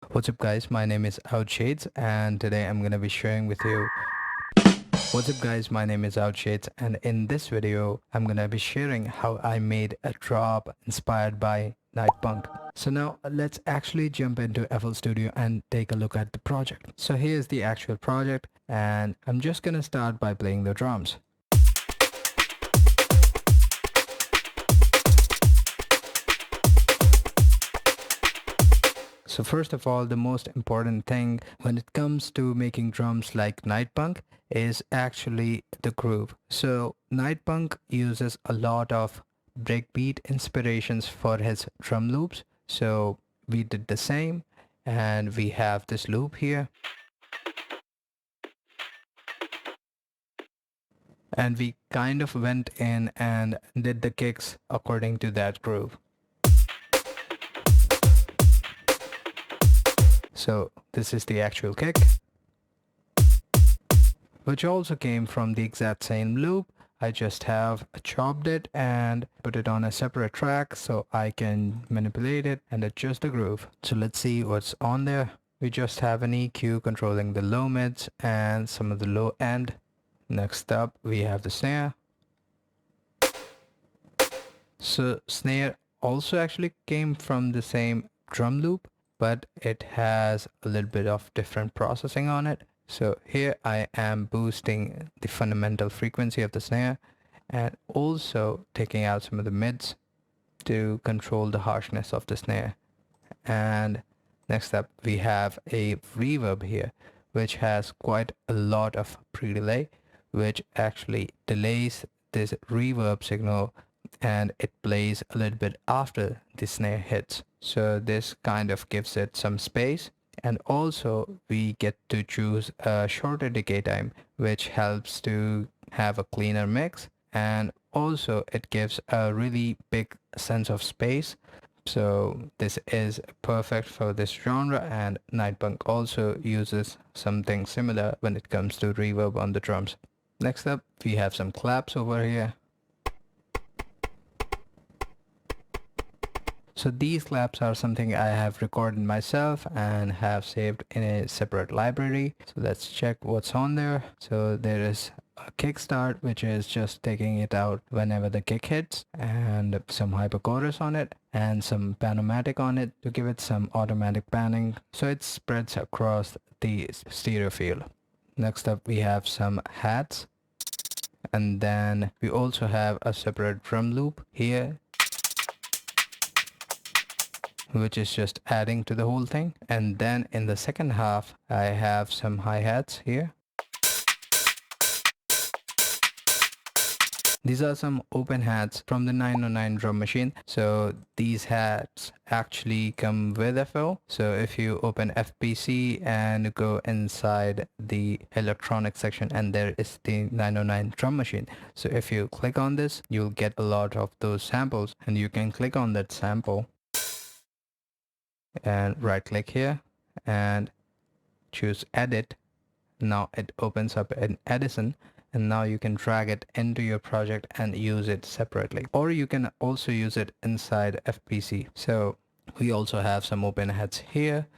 What's up guys, my name is OUTSHADES and today I'm gonna be sharing with you What's up guys, my name is OUTSHADES and in this video I'm gonna be sharing how I made a drop inspired by NitePunk. So now let's actually jump into FL Studio and take a look at the project. So here's the actual project and I'm just gonna start by playing the drums. So first of all, the most important thing when it comes to making drums like NitePunk is actually the groove. So NitePunk uses a lot of breakbeat inspirations for his drum loops. So we did the same and we have this loop here. And we kind of went in and did the kicks according to that groove. So this is the actual kick, which also came from the exact same loop. I just have chopped it and put it on a separate track so I can manipulate it and adjust the groove. So let's see what's on there. We just have an EQ controlling the low mids and some of the low end. Next up we have the snare. So snare also actually came from the same drum loop, but it has a little bit of different processing on it. So here I am boosting the fundamental frequency of the snare and also taking out some of the mids to control the harshness of the snare. And next up we have a reverb here, which has quite a lot of pre-delay, which actually delays this reverb signal and it plays a little bit after the snare hits. So this kind of gives it some space, and also we get to choose a shorter decay time, which helps to have a cleaner mix, and also it gives a really big sense of space. So this is perfect for this genre, and NitePunk also uses something similar when it comes to reverb on the drums. Next up we have some claps over here. So these claps are something I have recorded myself and have saved in a separate library. So let's check what's on there. So there is a kickstart, which is just taking it out whenever the kick hits, and some hyperchorus on it and some panomatic on it to give it some automatic panning so it spreads across the stereo field. Next up we have some hats, and then we also have a separate drum loop here, which is just adding to the whole thing. And then in the second half I have some hi-hats here. These are some open hats from the 909 drum machine. So these hats actually come with FL. So if you open FPC and go inside the electronic section, and there is the 909 drum machine. So if you click on this, you'll get a lot of those samples, and you can click on that sample and right click here and choose edit. Now it opens up in Edison, and now you can drag it into your project and use it separately, or you can also use it inside FPC. So we also have some open hats here.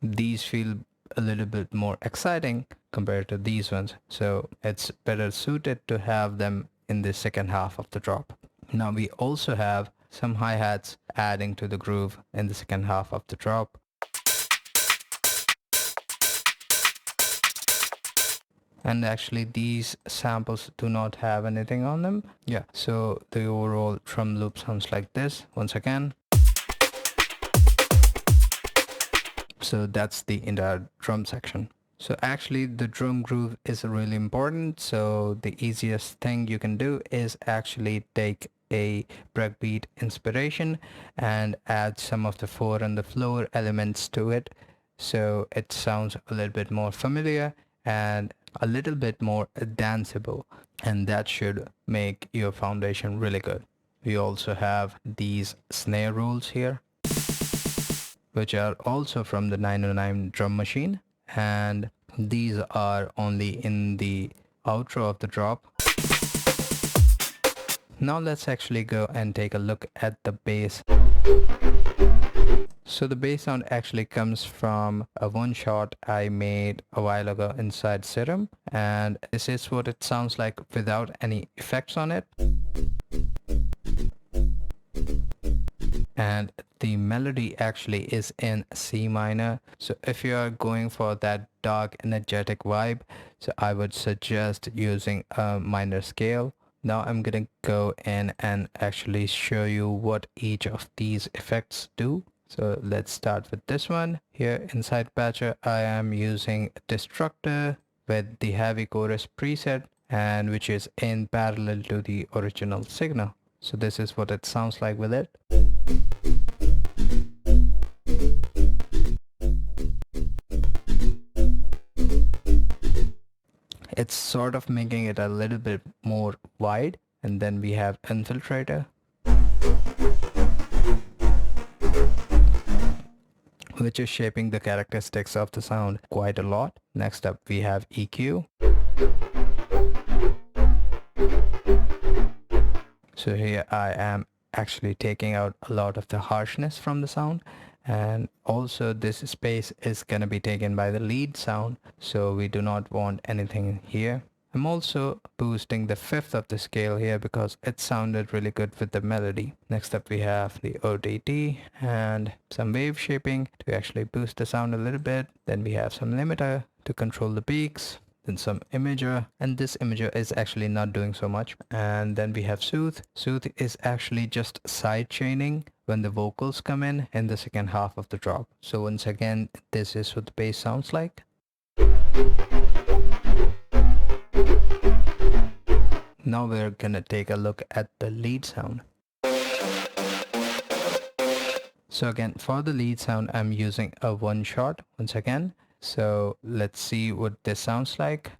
These feel a little bit more exciting compared to these ones, so it's better suited to have them in the second half of the drop. Now we also have some hi-hats adding to the groove in the second half of the drop. And actually these samples do not have anything on them. Yeah, so the overall drum loop sounds like this once again. So that's the entire drum section. So actually the drum groove is really important. So the easiest thing you can do is actually take a breakbeat inspiration and add some of the 4 and the floor elements to it, so it sounds a little bit more familiar and a little bit more danceable, and that should make your foundation really good. We also have these snare rolls here, which are also from the 909 drum machine, and these are only in the outro of the drop. Now let's actually go and take a look at the bass. So the bass sound actually comes from a one shot I made a while ago inside Serum, and this is what it sounds like without any effects on it. And the melody actually is in C minor. So if you are going for that dark energetic vibe, so I would suggest using a minor scale. Now I'm gonna go in and actually show you what each of these effects do. So let's start with this one. Here inside Patcher, I am using Destructor with the heavy chorus preset, and which is in parallel to the original signal. So this is what it sounds like with it. It's sort of making it a little bit more wide, and then we have Infiltrator, which is shaping the characteristics of the sound quite a lot. Next up we have EQ. So here I am actually taking out a lot of the harshness from the sound, and also this space is gonna be taken by the lead sound, so we do not want anything here. I'm also boosting the fifth of the scale here because it sounded really good with the melody. Next up we have the OTT and some wave shaping to actually boost the sound a little bit. Then we have some limiter to control the peaks. Then some imager, and this imager is actually not doing so much. And then we have Soothe. Soothe is actually just side chaining when the vocals come in the second half of the drop. So once again, this is what the bass sounds like. Now we're gonna take a look at the lead sound. So again, for the lead sound, I'm using a one shot once again. So let's see what this sounds like.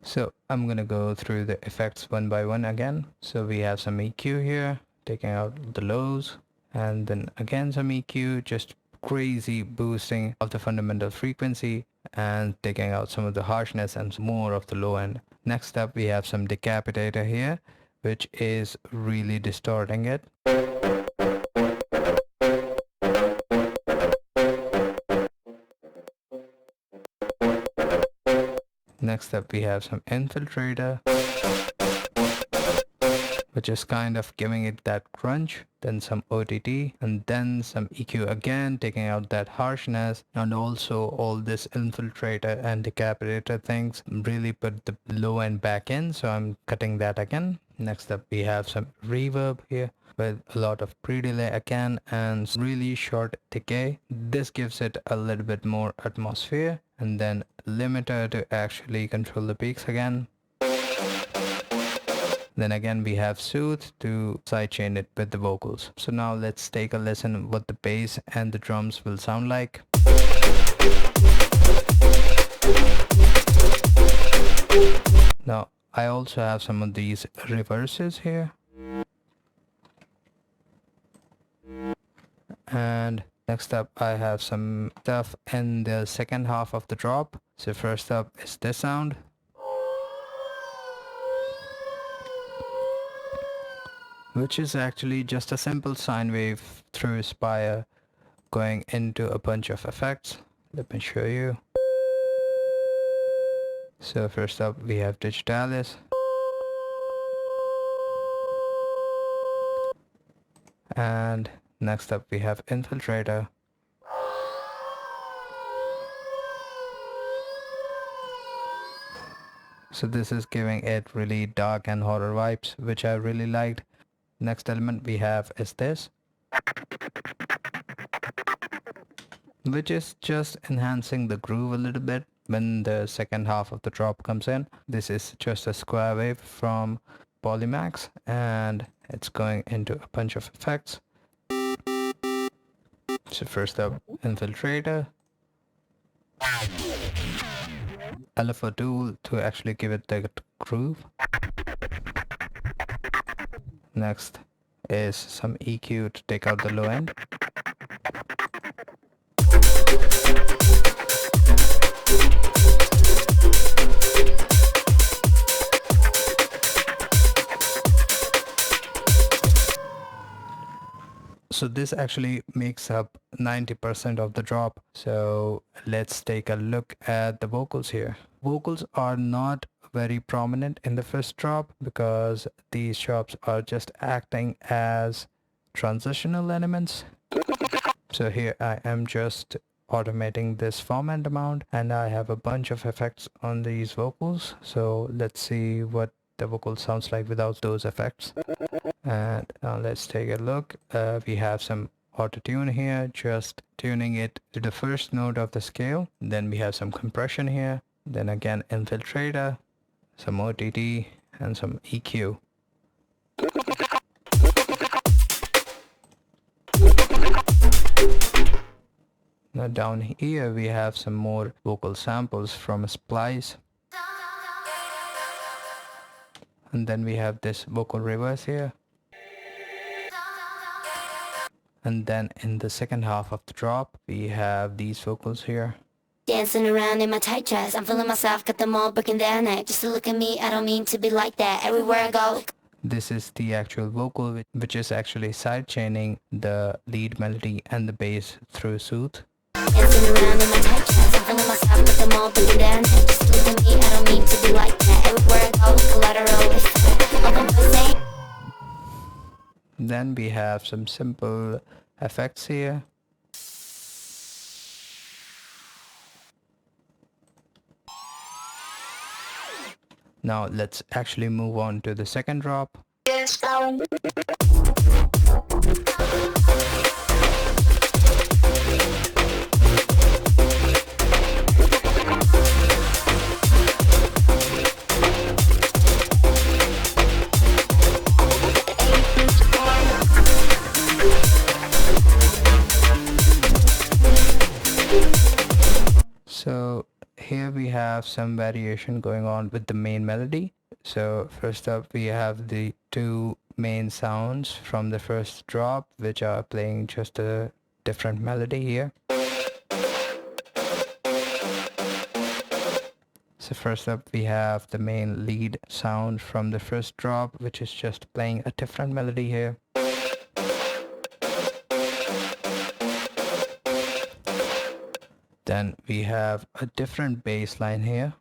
So I'm gonna go through the effects one by one again. So we have some EQ here, taking out the lows, and then again some EQ, just crazy boosting of the fundamental frequency and taking out some of the harshness and more of the low end. Next up we have some decapitator here, which is really distorting it. Next up we have some infiltrator, which is kind of giving it that crunch. Then some OTT, and then some EQ again, taking out that harshness, and also all this infiltrator and decapitator things really put the low end back in, so I'm cutting that again. Next up we have some reverb here with a lot of pre-delay again and really short decay. This gives it a little bit more atmosphere, and then limiter to actually control the peaks again. Then again we have Soothe to sidechain it with the vocals. So now let's take a listen what the bass and the drums will sound like. Now I also have some of these reverses here. And next up I have some stuff in the second half of the drop. So first up is this sound. Which is actually just a simple sine wave through Spire going into a bunch of effects. Let me show you. So first up we have Digitalis. And next up we have Infiltrator. So this is giving it really dark and horror vibes, which I really liked. Next element we have is this, which is just enhancing the groove a little bit when the second half of the drop comes in. This is just a square wave from Polymax, and it's going into a bunch of effects. So first up, Infiltrator, LFO tool to actually give it the groove. Next is some EQ to take out the low end. So this actually makes up 90% of the drop. So let's take a look at the vocals here. Vocals are not very prominent in the first drop because these chops are just acting as transitional elements. So here I am just automating this format amount, and I have a bunch of effects on these vocals. So let's see what the vocal sounds like without those effects. And let's take a look. We have some auto tune here, just tuning it to the first note of the scale. Then we have some compression here, then again infiltrator, some OTT, and some EQ. Now down here we have some more vocal samples from a splice. And then we have this vocal reverse here. And then in the second half of the drop, we have these vocals here. Dancing around in my tight dress, I'm feeling myself, got them all breaking their neck. Just to look at me, I don't mean to be like that. Everywhere I go. This is the actual vocal, which is actually sidechaining the lead melody and the bass through Soothe. Dancing around in my tight dress, I'm feeling myself, got them all breaking their neck. Just to look at me, I don't mean to be like that. Everywhere I go, collateral. All them pussy. Then we have some simple effects here. Now let's actually move on to the second drop. So here we have some variation going on with the main melody. So first up we have the two main sounds from the first drop, which are playing just a different melody here. So first up we have the main lead sound from the first drop, which is just playing a different melody here. Then we have a different bass line here.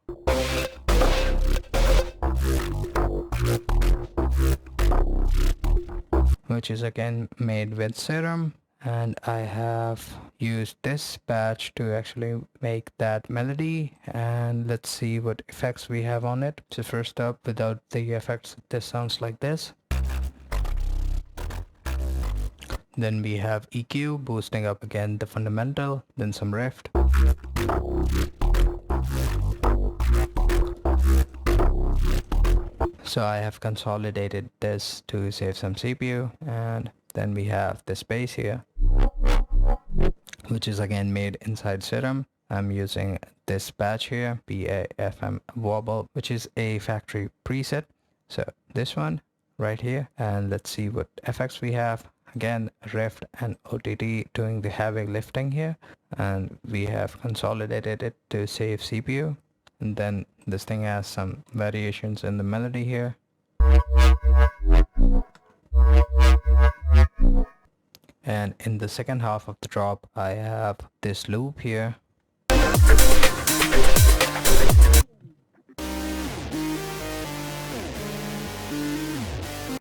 Which is again made with Serum, and I have used this patch to actually make that melody, and let's see what effects we have on it. So first up, without the effects, this sounds like this. Then we have EQ boosting up again the fundamental, then some rift. So I have consolidated this to save some CPU, and then we have this bass here, which is again made inside Serum. I'm using this patch here, BAFM Wobble, which is a factory preset. So this one right here, and let's see what effects we have. Again, Rift and OTT doing the heavy lifting here, and we have consolidated it to save CPU. And then this thing has some variations in the melody here. And in the second half of the drop, I have this loop here.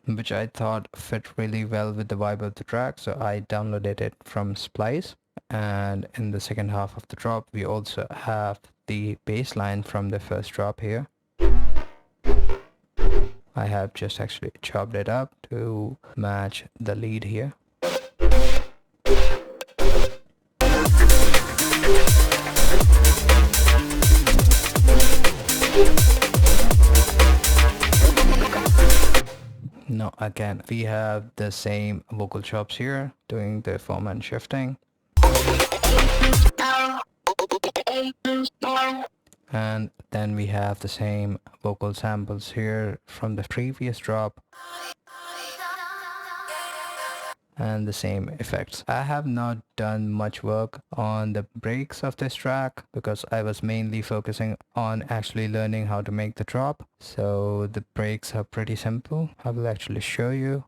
Which I thought fit really well with the vibe of the track, so I downloaded it from Splice. And in the second half of the drop, we also have the bass line from the first drop here. I have just actually chopped it up to match the lead here. Now again, we have the same vocal chops here doing the format shifting. And then we have the same vocal samples here from the previous drop. And the same effects. I have not done much work on the breaks of this track because I was mainly focusing on actually learning how to make the drop. So the breaks are pretty simple. I will actually show you.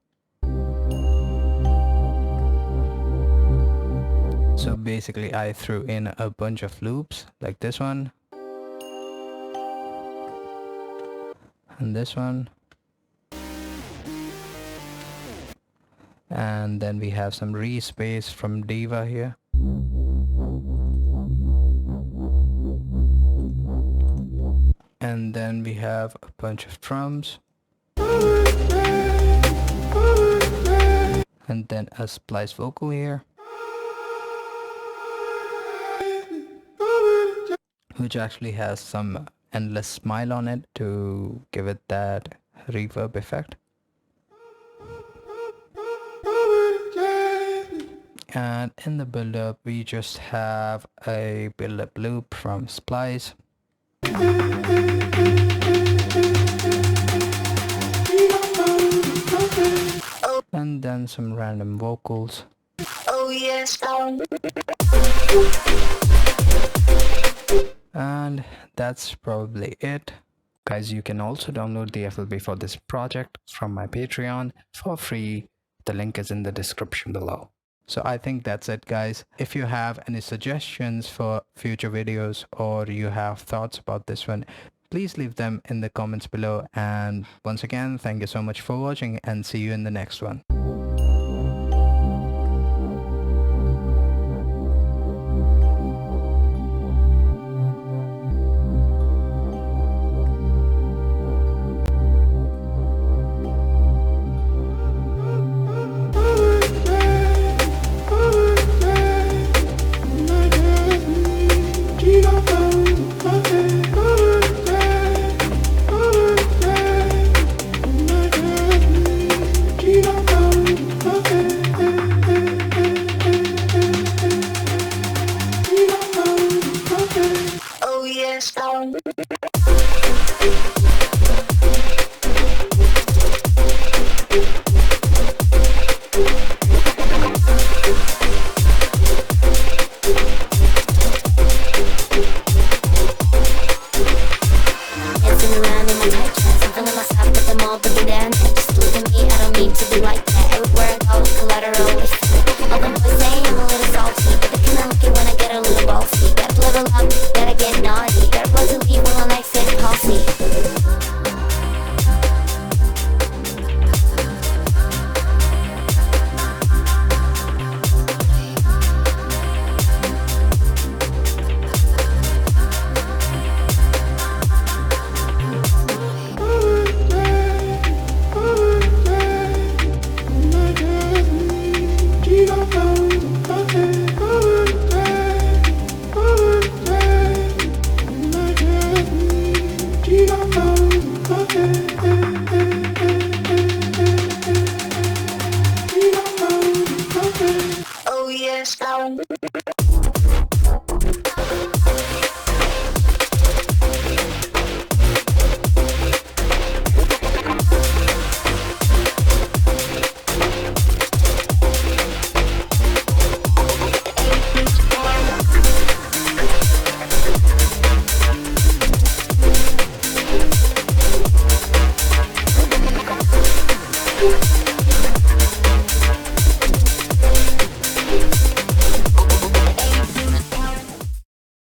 So basically I threw in a bunch of loops like this one and this one, and then we have some respace from Diva here. And then we have a bunch of drums. And then a splice vocal here, which actually has some endless smile on it to give it that reverb effect. And in the build-up we just have a build-up loop from splice. And then some random vocals. Oh yes. And that's probably it. Guys, you can also download the FLB for this project from my Patreon for free. The link is in the description below. So I think that's it, guys. If you have any suggestions for future videos or you have thoughts about this one, please leave them in the comments below. And once again, thank you so much for watching and see you in the next one. Oh yes. Dancing around in my tight dress, I'm feeling myself, but them all boogie down. Just look at me, I don't mean to be like